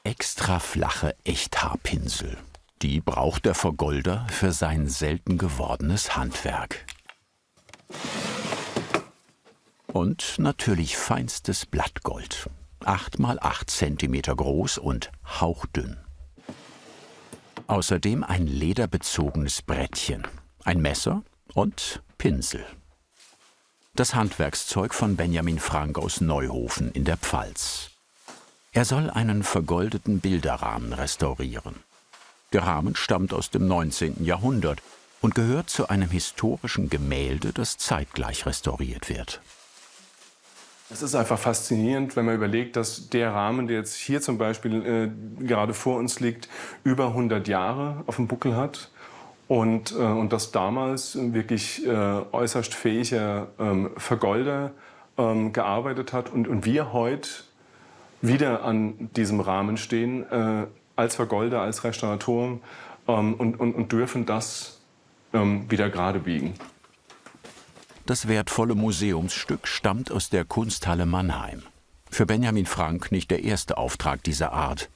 extra flache Echthaarpinsel. Die braucht der Vergolder für sein selten gewordenes Handwerk. Und natürlich feinstes Blattgold. 8 mal 8 Zentimeter groß und hauchdünn. Außerdem ein lederbezogenes Brettchen, ein Messer und Pinsel. Das Handwerkszeug von Benjamin Frank aus Neuhofen in der Pfalz. Er soll einen vergoldeten Bilderrahmen restaurieren. Der Rahmen stammt aus dem 19. Jahrhundert und gehört zu einem historischen Gemälde, das zeitgleich restauriert wird. Es ist einfach faszinierend, wenn man überlegt, dass der Rahmen, der jetzt hier zum Beispiel gerade vor uns liegt, über 100 Jahre auf dem Buckel hat. Und dass damals wirklich äußerst fähiger Vergolder gearbeitet hat und wir heute wieder an diesem Rahmen stehen, als Vergolder, als Restauratoren und dürfen das wieder gerade biegen. Das wertvolle Museumsstück stammt aus der Kunsthalle Mannheim. Für Benjamin Frank nicht der erste Auftrag dieser Art.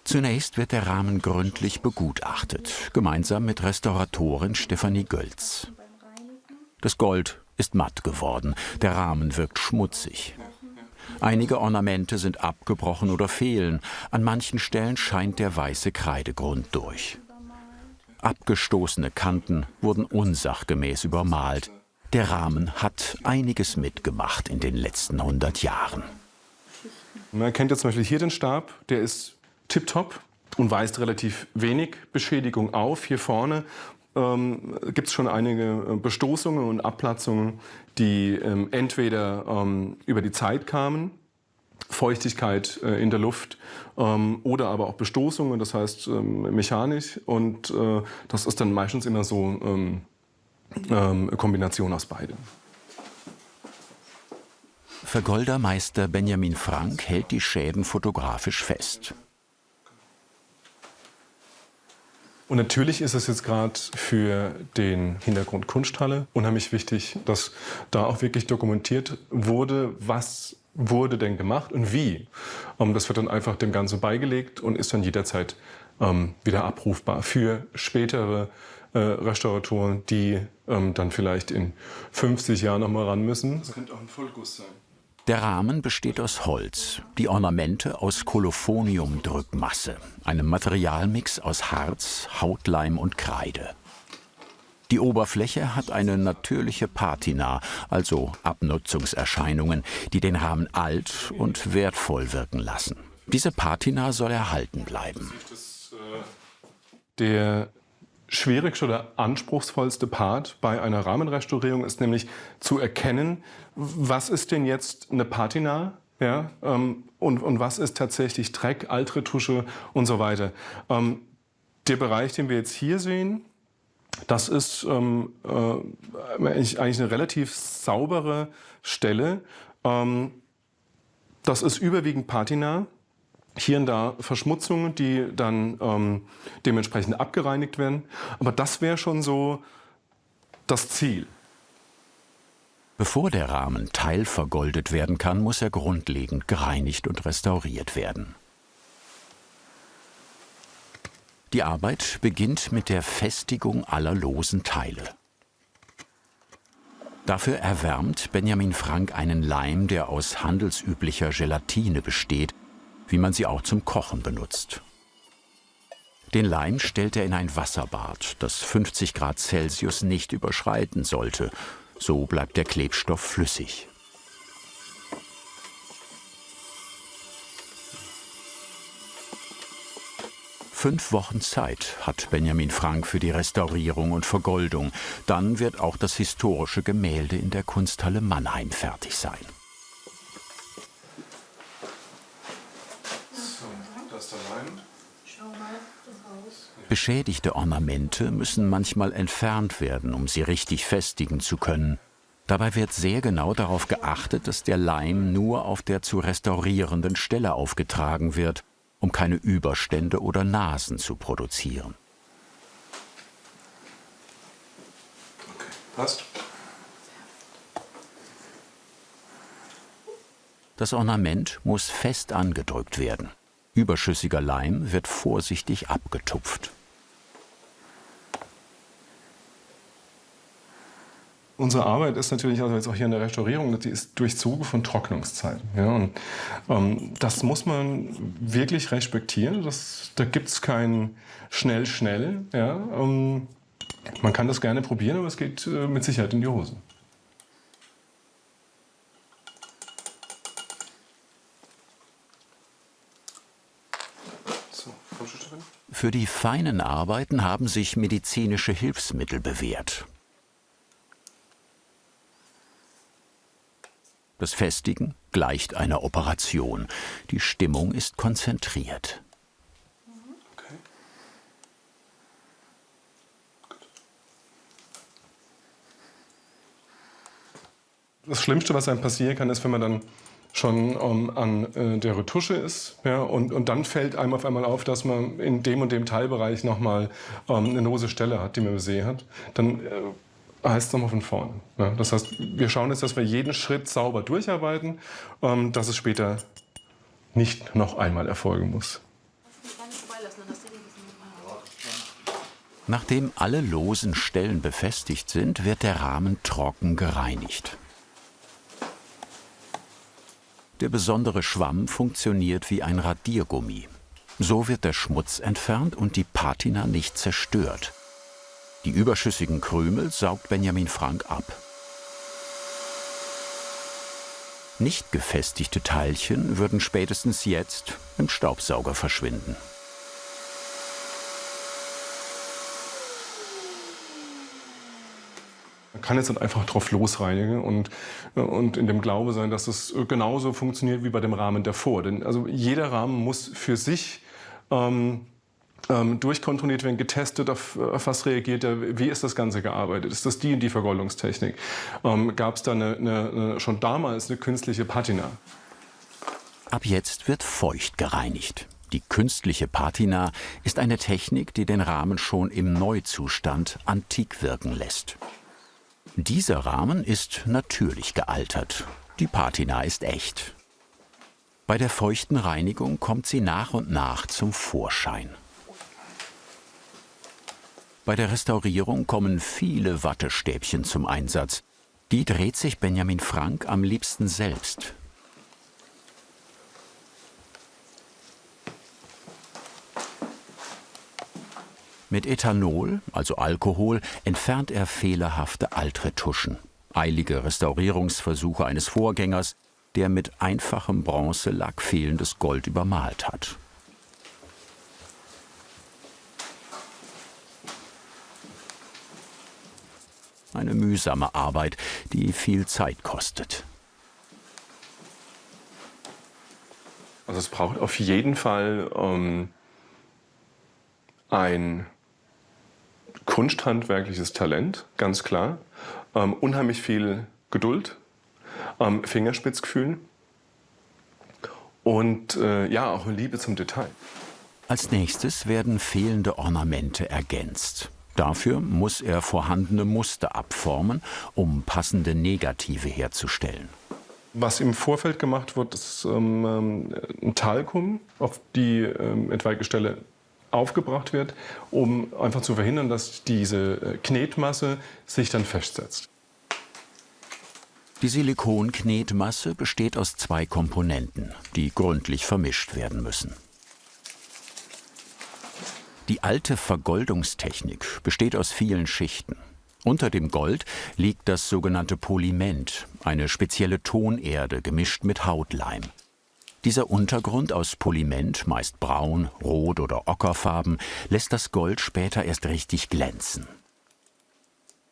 Zunächst wird der Rahmen gründlich begutachtet, gemeinsam mit Restauratorin Stefanie Gölz. Das Gold ist matt geworden, der Rahmen wirkt schmutzig. Einige Ornamente sind abgebrochen oder fehlen, an manchen Stellen scheint der weiße Kreidegrund durch. Abgestoßene Kanten wurden unsachgemäß übermalt. Der Rahmen hat einiges mitgemacht in den letzten 100 Jahren. Man kennt jetzt zum Beispiel hier den Stab, der ist tipptopp und weist relativ wenig Beschädigung auf. Hier vorne gibt es schon einige Bestoßungen und Abplatzungen, die entweder über die Zeit kamen, Feuchtigkeit in der Luft oder aber auch Bestoßungen, das heißt mechanisch. Und das ist dann meistens immer so eine Kombination aus beidem. Vergoldermeister Benjamin Frank hält die Schäden fotografisch fest. Und natürlich ist es jetzt gerade für den Hintergrund Kunsthalle unheimlich wichtig, dass da auch wirklich dokumentiert wurde, was wurde denn gemacht und wie. Das wird dann einfach dem Ganzen beigelegt und ist dann jederzeit wieder abrufbar für spätere Restauratoren, die dann vielleicht in 50 Jahren noch mal ran müssen. Das könnte auch ein Vollguss sein. Der Rahmen besteht aus Holz, die Ornamente aus Kolophonium-Drückmasse, einem Materialmix aus Harz, Hautleim und Kreide. Die Oberfläche hat eine natürliche Patina, also Abnutzungserscheinungen, die den Rahmen alt und wertvoll wirken lassen. Diese Patina soll erhalten bleiben. Der schwierigste oder anspruchsvollste Part bei einer Rahmenrestaurierung ist nämlich zu erkennen, was ist denn jetzt eine Patina, ja, und was ist tatsächlich Dreck, Altretusche und so weiter. Der Bereich, den wir jetzt hier sehen, das ist eigentlich eine relativ saubere Stelle. Das ist überwiegend Patina. Hier und da Verschmutzungen, die dann dementsprechend abgereinigt werden. Aber das wäre schon so das Ziel. Bevor der Rahmen teilvergoldet werden kann, muss er grundlegend gereinigt und restauriert werden. Die Arbeit beginnt mit der Festigung aller losen Teile. Dafür erwärmt Benjamin Frank einen Leim, der aus handelsüblicher Gelatine besteht, wie man sie auch zum Kochen benutzt. Den Leim stellt er in ein Wasserbad, das 50 Grad Celsius nicht überschreiten sollte. So bleibt der Klebstoff flüssig. Fünf Wochen Zeit hat Benjamin Frank für die Restaurierung und Vergoldung. Dann wird auch das historische Gemälde in der Kunsthalle Mannheim fertig sein. Beschädigte Ornamente müssen manchmal entfernt werden, um sie richtig festigen zu können. Dabei wird sehr genau darauf geachtet, dass der Leim nur auf der zu restaurierenden Stelle aufgetragen wird, um keine Überstände oder Nasen zu produzieren. Okay, passt. Das Ornament muss fest angedrückt werden. Überschüssiger Leim wird vorsichtig abgetupft. Unsere Arbeit ist natürlich, also jetzt auch hier in der Restaurierung, die ist durchzogen von Trocknungszeiten. Ja, und das muss man wirklich respektieren. Da gibt es kein schnell. Ja, man kann das gerne probieren, aber es geht mit Sicherheit in die Hose. So, kommst du, Stefan? Für die feinen Arbeiten haben sich medizinische Hilfsmittel bewährt. Das Festigen gleicht einer Operation. Die Stimmung ist konzentriert. Okay. Das Schlimmste, was einem passieren kann, ist, wenn man dann schon an der Retusche ist. Ja, und dann fällt einem auf einmal auf, dass man in dem und dem Teilbereich nochmal eine lose Stelle hat, die man übersehen hat. Dann heißt es nochmal von vorne. Ja, das heißt, wir schauen jetzt, dass wir jeden Schritt sauber durcharbeiten, dass es später nicht noch einmal erfolgen muss. Nachdem alle losen Stellen befestigt sind, wird der Rahmen trocken gereinigt. Der besondere Schwamm funktioniert wie ein Radiergummi. So wird der Schmutz entfernt und die Patina nicht zerstört. Die überschüssigen Krümel saugt Benjamin Frank ab. Nicht gefestigte Teilchen würden spätestens jetzt im Staubsauger verschwinden. Man kann jetzt nicht einfach drauf losreinigen und in dem Glaube sein, dass es genauso funktioniert wie bei dem Rahmen davor. Denn also jeder Rahmen muss für sich durchkontrolliert werden, getestet, auf was reagiert er, wie ist das Ganze gearbeitet, ist das die und die Vergoldungstechnik, gab es da schon damals eine künstliche Patina. Ab jetzt wird feucht gereinigt. Die künstliche Patina ist eine Technik, die den Rahmen schon im Neuzustand antik wirken lässt. Dieser Rahmen ist natürlich gealtert. Die Patina ist echt. Bei der feuchten Reinigung kommt sie nach und nach zum Vorschein. Bei der Restaurierung kommen viele Wattestäbchen zum Einsatz. Die dreht sich Benjamin Frank am liebsten selbst. Mit Ethanol, also Alkohol, entfernt er fehlerhafte Altretuschen. Eilige Restaurierungsversuche eines Vorgängers, der mit einfachem Bronzelack fehlendes Gold übermalt hat. Eine mühsame Arbeit, die viel Zeit kostet. Also es braucht auf jeden Fall ein kunsthandwerkliches Talent, ganz klar. Unheimlich viel Geduld, Fingerspitzgefühl und ja, auch Liebe zum Detail. Als nächstes werden fehlende Ornamente ergänzt. Dafür muss er vorhandene Muster abformen, um passende Negative herzustellen. Was im Vorfeld gemacht wird, ist ein Talkum auf die etwaige Stelle aufgebracht wird, um einfach zu verhindern, dass diese Knetmasse sich dann festsetzt. Die Silikonknetmasse besteht aus 2 Komponenten, die gründlich vermischt werden müssen. Die alte Vergoldungstechnik besteht aus vielen Schichten. Unter dem Gold liegt das sogenannte Poliment, eine spezielle Tonerde gemischt mit Hautleim. Dieser Untergrund aus Poliment, meist braun, rot oder ockerfarben, lässt das Gold später erst richtig glänzen.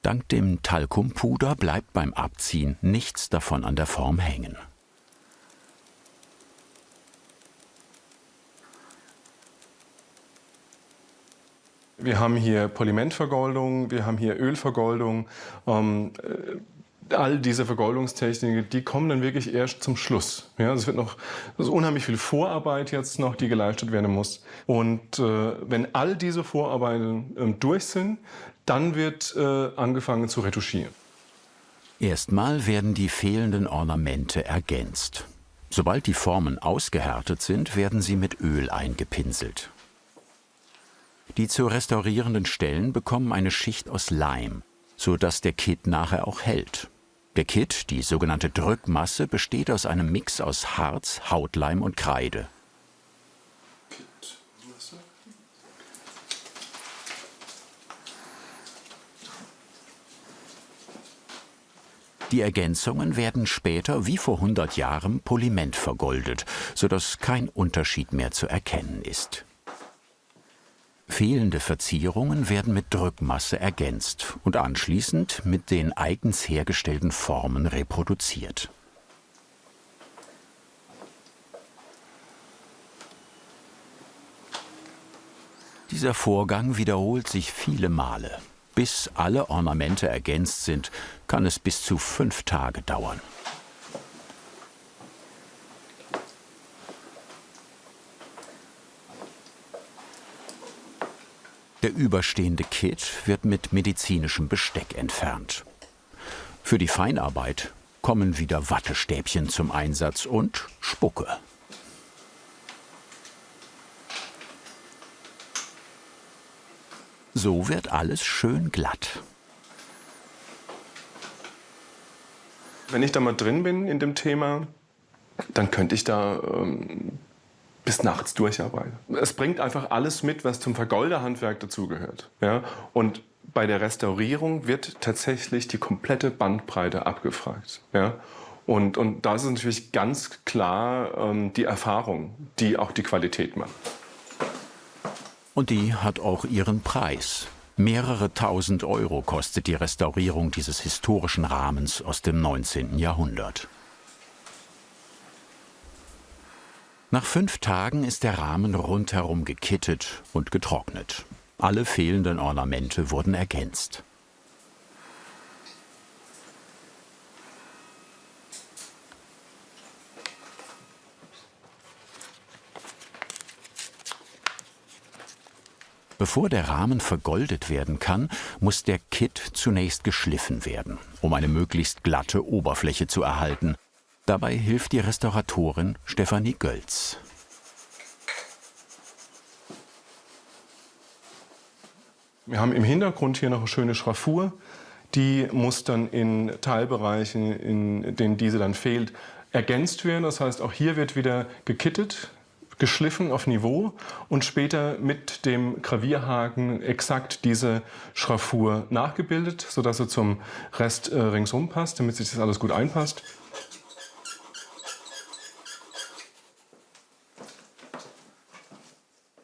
Dank dem Talkumpuder bleibt beim Abziehen nichts davon an der Form hängen. Wir haben hier Polimentvergoldung, wir haben hier Ölvergoldung. All diese Vergoldungstechniken, die kommen dann wirklich erst zum Schluss. Ja, es ist unheimlich viel Vorarbeit jetzt noch, die geleistet werden muss. Und wenn all diese Vorarbeiten durch sind, dann wird angefangen zu retuschieren. Erstmal werden die fehlenden Ornamente ergänzt. Sobald die Formen ausgehärtet sind, werden sie mit Öl eingepinselt. Die zu restaurierenden Stellen bekommen eine Schicht aus Leim, sodass der Kitt nachher auch hält. Der Kitt, die sogenannte Drückmasse, besteht aus einem Mix aus Harz, Hautleim und Kreide. Die Ergänzungen werden später, wie vor 100 Jahren, polimentvergoldet, sodass kein Unterschied mehr zu erkennen ist. Fehlende Verzierungen werden mit Drückmasse ergänzt und anschließend mit den eigens hergestellten Formen reproduziert. Dieser Vorgang wiederholt sich viele Male. Bis alle Ornamente ergänzt sind, kann es bis zu 5 Tage dauern. Der überstehende Kitt wird mit medizinischem Besteck entfernt. Für die Feinarbeit kommen wieder Wattestäbchen zum Einsatz und Spucke. So wird alles schön glatt. Wenn ich da mal drin bin in dem Thema, dann könnte ich da bis nachts durcharbeiten. Es bringt einfach alles mit, was zum Vergolderhandwerk dazugehört. Ja? Und bei der Restaurierung wird tatsächlich die komplette Bandbreite abgefragt. Ja? Und da ist es natürlich ganz klar die Erfahrung, die auch die Qualität macht. Und die hat auch ihren Preis. Mehrere tausend Euro kostet die Restaurierung dieses historischen Rahmens aus dem 19. Jahrhundert. Nach 5 Tagen ist der Rahmen rundherum gekittet und getrocknet. Alle fehlenden Ornamente wurden ergänzt. Bevor der Rahmen vergoldet werden kann, muss der Kitt zunächst geschliffen werden, um eine möglichst glatte Oberfläche zu erhalten. Dabei hilft die Restauratorin Stefanie Gölz. Wir haben im Hintergrund hier noch eine schöne Schraffur. Die muss dann in Teilbereichen, in denen diese dann fehlt, ergänzt werden. Das heißt, auch hier wird wieder gekittet, geschliffen auf Niveau und später mit dem Gravierhaken exakt diese Schraffur nachgebildet, sodass sie zum Rest ringsum passt, damit sich das alles gut einpasst.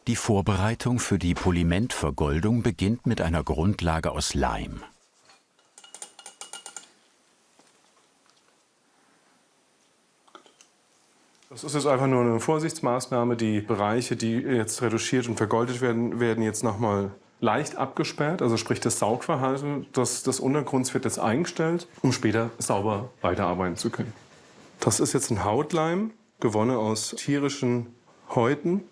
Die Vorbereitung für die Polimentvergoldung beginnt mit einer Grundlage aus Leim. Das ist jetzt einfach nur eine Vorsichtsmaßnahme. Die Bereiche, die jetzt retuschiert und vergoldet werden, werden jetzt nochmal leicht abgesperrt. Also sprich das Saugverhalten des Untergrunds wird jetzt eingestellt, um später sauber weiterarbeiten zu können. Das ist jetzt ein Hautleim, gewonnen aus tierischen Häuten.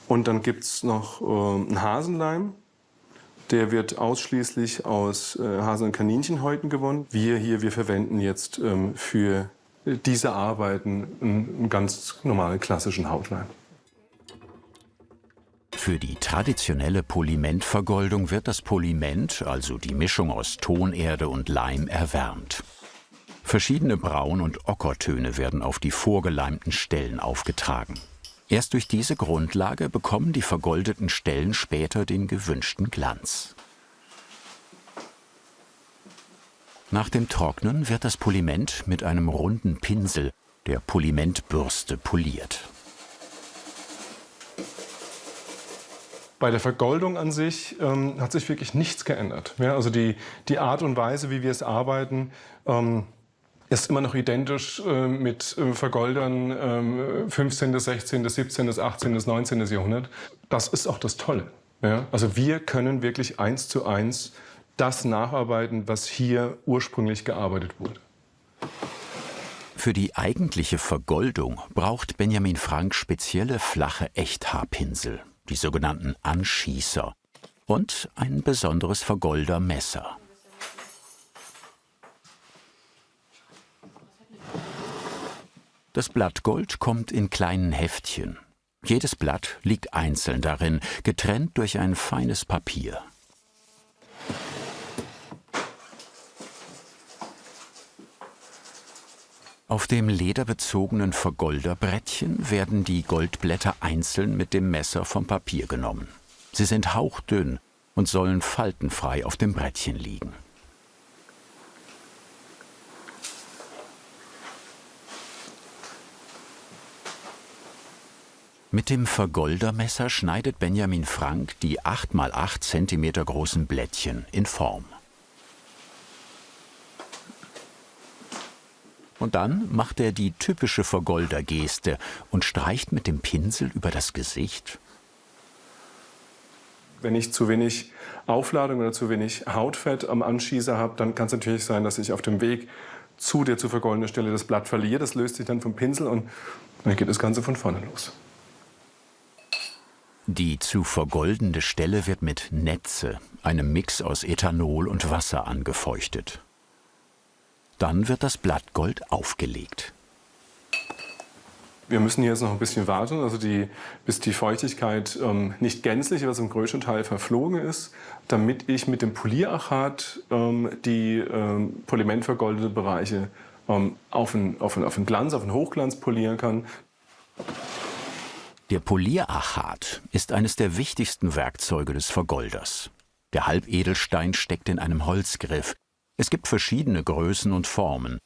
Und dann gibt es noch einen Hasenleim. Der wird ausschließlich aus Hasen- und Kaninchenhäuten gewonnen. Wir verwenden jetzt für diese Arbeiten einen ganz normalen klassischen Hautleim. Für die traditionelle Polimentvergoldung wird das Poliment, also die Mischung aus Tonerde und Leim, erwärmt. Verschiedene Braun- und Ockertöne werden auf die vorgeleimten Stellen aufgetragen. Erst durch diese Grundlage bekommen die vergoldeten Stellen später den gewünschten Glanz. Nach dem Trocknen wird das Poliment mit einem runden Pinsel, der Polimentbürste, poliert. Bei der Vergoldung an sich hat sich wirklich nichts geändert. Ja, also die Art und Weise, wie wir es arbeiten, ist immer noch identisch mit Vergoldern 15., 16., 17., 18., 19. Jahrhundert. Das ist auch das Tolle. Ja? Also wir können wirklich 1:1 das nacharbeiten, was hier ursprünglich gearbeitet wurde. Für die eigentliche Vergoldung braucht Benjamin Frank spezielle flache Echthaarpinsel, die sogenannten Anschießer, und ein besonderes Vergoldermesser. Das Blattgold kommt in kleinen Heftchen. Jedes Blatt liegt einzeln darin, getrennt durch ein feines Papier. Auf dem lederbezogenen Vergolderbrettchen werden die Goldblätter einzeln mit dem Messer vom Papier genommen. Sie sind hauchdünn und sollen faltenfrei auf dem Brettchen liegen. Mit dem Vergoldermesser schneidet Benjamin Frank die 8 x 8 cm großen Blättchen in Form. Und dann macht er die typische Vergoldergeste und streicht mit dem Pinsel über das Gesicht. Wenn ich zu wenig Aufladung oder zu wenig Hautfett am Anschießer habe, dann kann es natürlich sein, dass ich auf dem Weg zu der zu vergoldenden Stelle das Blatt verliere. Das löst sich dann vom Pinsel und dann geht das Ganze von vorne los. Die zu vergoldende Stelle wird mit Netze, einem Mix aus Ethanol und Wasser, angefeuchtet. Dann wird das Blattgold aufgelegt. Wir müssen hier jetzt noch ein bisschen warten, also bis die Feuchtigkeit nicht gänzlich, aber zum größten Teil verflogen ist, damit ich mit dem Polierachat die polymentvergoldete Bereiche auf einen Glanz, auf einen Hochglanz polieren kann. Der Polierachat ist eines der wichtigsten Werkzeuge des Vergolders. Der Halbedelstein steckt in einem Holzgriff. Es gibt verschiedene Größen und Formen.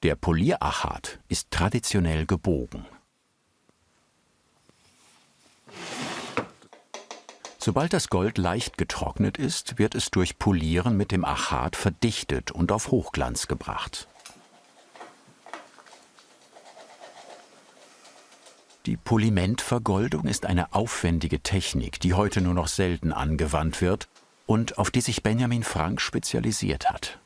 Der Polierachat ist traditionell gebogen. Sobald das Gold leicht getrocknet ist, wird es durch Polieren mit dem Achat verdichtet und auf Hochglanz gebracht. Die Polimentvergoldung ist eine aufwendige Technik, die heute nur noch selten angewandt wird und auf die sich Benjamin Frank spezialisiert hat.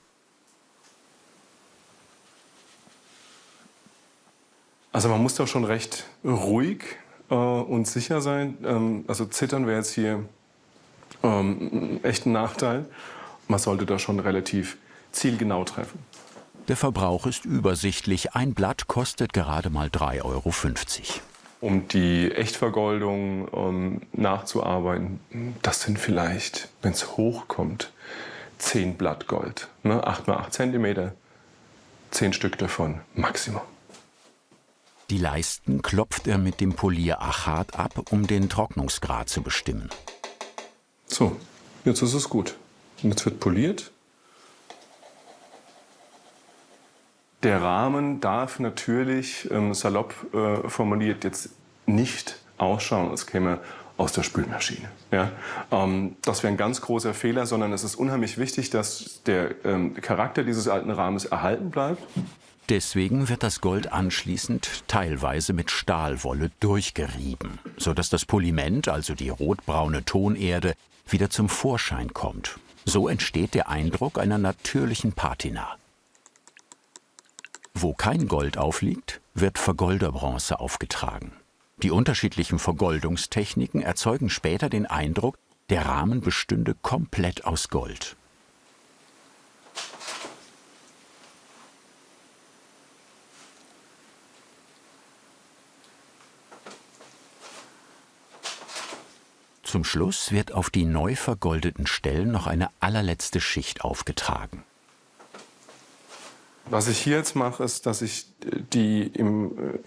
Also man muss da schon recht ruhig und sicher sein. Also zittern wäre jetzt hier echt ein Nachteil. Man sollte da schon relativ zielgenau treffen. Der Verbrauch ist übersichtlich. Ein Blatt kostet gerade mal 3,50 Euro. Um die Echtvergoldung nachzuarbeiten, das sind vielleicht, wenn es hochkommt, 10 Blatt Gold. Ne? 8 x 8 cm, 10 Stück davon Maximum. Die Leisten klopft er mit dem Polierachat ab, um den Trocknungsgrad zu bestimmen. So, jetzt ist es gut. Und jetzt wird poliert. Der Rahmen darf natürlich, salopp formuliert, jetzt nicht ausschauen, als käme aus der Spülmaschine. Ja? Das wäre ein ganz großer Fehler, sondern es ist unheimlich wichtig, dass der Charakter dieses alten Rahmens erhalten bleibt. Deswegen wird das Gold anschließend teilweise mit Stahlwolle durchgerieben, sodass das Poliment, also die rotbraune Tonerde, wieder zum Vorschein kommt. So entsteht der Eindruck einer natürlichen Patina. Wo kein Gold aufliegt, wird Vergolderbronze aufgetragen. Die unterschiedlichen Vergoldungstechniken erzeugen später den Eindruck, der Rahmen bestünde komplett aus Gold. Zum Schluss wird auf die neu vergoldeten Stellen noch eine allerletzte Schicht aufgetragen. Was ich hier jetzt mache, ist, dass ich die im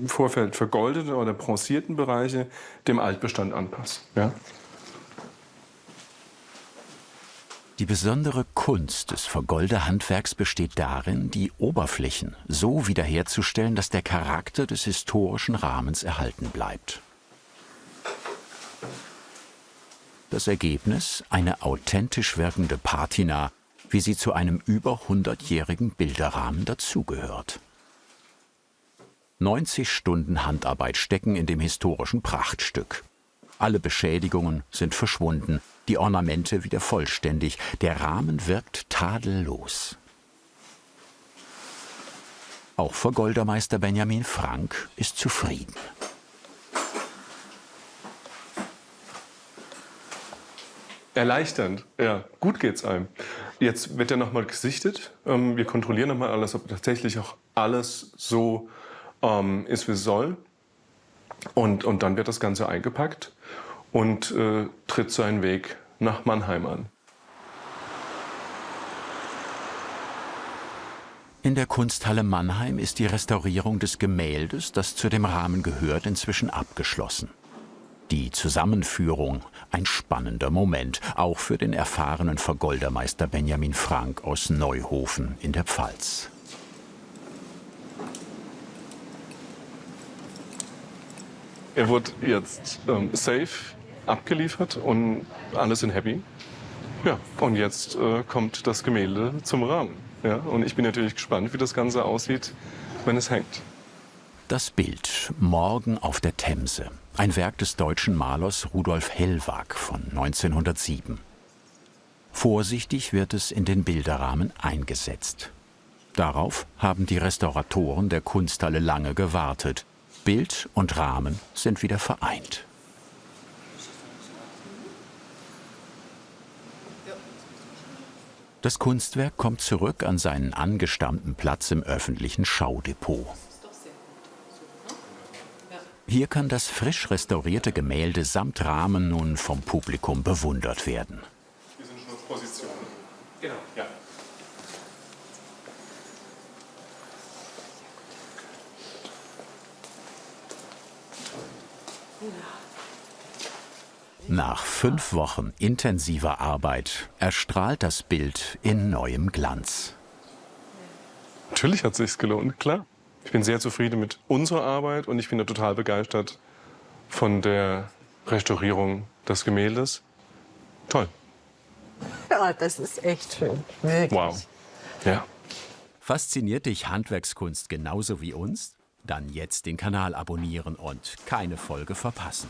Vorfeld vergoldeten oder bronzierten Bereiche dem Altbestand anpasse. Ja? Die besondere Kunst des Vergolderhandwerks besteht darin, die Oberflächen so wiederherzustellen, dass der Charakter des historischen Rahmens erhalten bleibt. Das Ergebnis: eine authentisch wirkende Patina, wie sie zu einem über 100-jährigen Bilderrahmen dazugehört. 90 Stunden Handarbeit stecken in dem historischen Prachtstück. Alle Beschädigungen sind verschwunden, die Ornamente wieder vollständig, der Rahmen wirkt tadellos. Auch Vergoldermeister Benjamin Frank ist zufrieden. Erleichternd, ja, gut geht's einem. Jetzt wird er nochmal gesichtet. Wir kontrollieren nochmal alles, ob tatsächlich auch alles so ist, wie es soll. Und dann wird das Ganze eingepackt und tritt seinen Weg nach Mannheim an. In der Kunsthalle Mannheim ist die Restaurierung des Gemäldes, das zu dem Rahmen gehört, inzwischen abgeschlossen. Die Zusammenführung, ein spannender Moment, auch für den erfahrenen Vergoldermeister Benjamin Frank aus Neuhofen in der Pfalz. Er wurde jetzt safe abgeliefert und alle sind happy. Ja, und jetzt kommt das Gemälde zum Rahmen. Ja, und ich bin natürlich gespannt, wie das Ganze aussieht, wenn es hängt. Das Bild Morgen auf der Themse, ein Werk des deutschen Malers Rudolf Hellwag von 1907. Vorsichtig wird es in den Bilderrahmen eingesetzt. Darauf haben die Restauratoren der Kunsthalle lange gewartet. Bild und Rahmen sind wieder vereint. Das Kunstwerk kommt zurück an seinen angestammten Platz im öffentlichen Schaudepot. Hier kann das frisch restaurierte Gemälde samt Rahmen nun vom Publikum bewundert werden. Hier sind schon Positionen. Genau, ja. Nach 5 Wochen intensiver Arbeit erstrahlt das Bild in neuem Glanz. Natürlich hat es sich gelohnt, klar. Ich bin sehr zufrieden mit unserer Arbeit und ich bin total begeistert von der Restaurierung des Gemäldes. Toll. Ja, das ist echt schön. Wirklich. Wow. Ja. Fasziniert dich Handwerkskunst genauso wie uns? Dann jetzt den Kanal abonnieren und keine Folge verpassen.